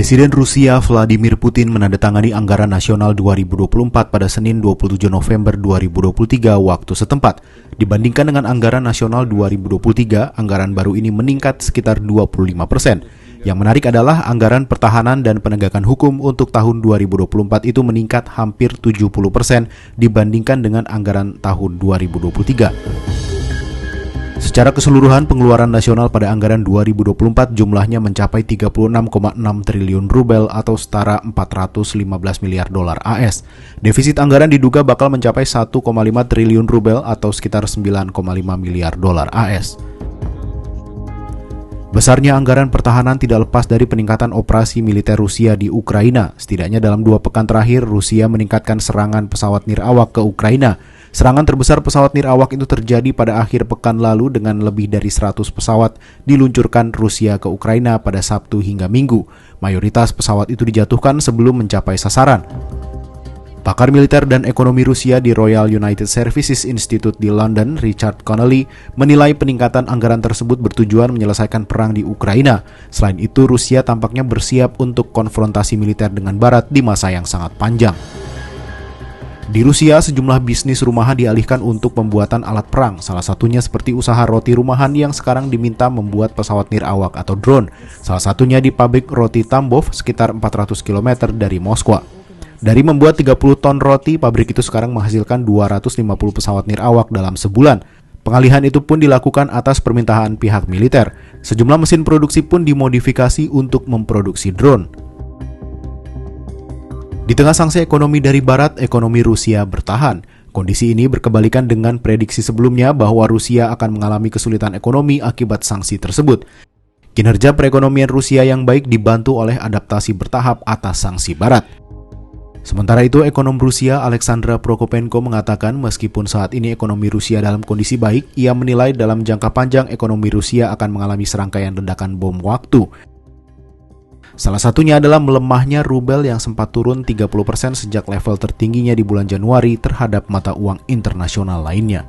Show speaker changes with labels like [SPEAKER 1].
[SPEAKER 1] Presiden Rusia Vladimir Putin menandatangani Anggaran Nasional 2024 pada Senin 27 November 2023 waktu setempat. Dibandingkan dengan Anggaran Nasional 2023, anggaran baru ini meningkat sekitar 25%. Yang menarik adalah anggaran pertahanan dan penegakan hukum untuk tahun 2024 itu meningkat hampir 70% dibandingkan dengan anggaran tahun 2023. Secara keseluruhan, pengeluaran nasional pada anggaran 2024 jumlahnya mencapai 36,6 triliun rubel atau setara 415 miliar dolar AS. Defisit anggaran diduga bakal mencapai 1,5 triliun rubel atau sekitar 9,5 miliar dolar AS. Besarnya anggaran pertahanan tidak lepas dari peningkatan operasi militer Rusia di Ukraina. Setidaknya dalam 2 pekan terakhir, Rusia meningkatkan serangan pesawat nirawak ke Ukraina. Serangan terbesar pesawat nirawak itu terjadi pada akhir pekan lalu dengan lebih dari 100 pesawat diluncurkan Rusia ke Ukraina pada Sabtu hingga Minggu. Mayoritas pesawat itu dijatuhkan sebelum mencapai sasaran. Pakar militer dan ekonomi Rusia di Royal United Services Institute di London, Richard Connelly, menilai peningkatan anggaran tersebut bertujuan menyelesaikan perang di Ukraina. Selain itu, Rusia tampaknya bersiap untuk konfrontasi militer dengan Barat di masa yang sangat panjang. Di Rusia, sejumlah bisnis rumahan dialihkan untuk pembuatan alat perang, salah satunya seperti usaha roti rumahan yang sekarang diminta membuat pesawat nirawak atau drone. Salah satunya di pabrik roti Tambov sekitar 400 km dari Moskwa. Dari membuat 30 ton roti, pabrik itu sekarang menghasilkan 250 pesawat nirawak dalam sebulan. Pengalihan itu pun dilakukan atas permintaan pihak militer. Sejumlah mesin produksi pun dimodifikasi untuk memproduksi drone. Di tengah sanksi ekonomi dari Barat, ekonomi Rusia bertahan. Kondisi ini berkebalikan dengan prediksi sebelumnya bahwa Rusia akan mengalami kesulitan ekonomi akibat sanksi tersebut. Kinerja perekonomian Rusia yang baik dibantu oleh adaptasi bertahap atas sanksi Barat. Sementara itu, ekonom Rusia Alexandra Prokopenko mengatakan meskipun saat ini ekonomi Rusia dalam kondisi baik, ia menilai dalam jangka panjang ekonomi Rusia akan mengalami serangkaian ledakan bom waktu. Salah satunya adalah melemahnya rubel yang sempat turun 30% sejak level tertingginya di bulan Januari terhadap mata uang internasional lainnya.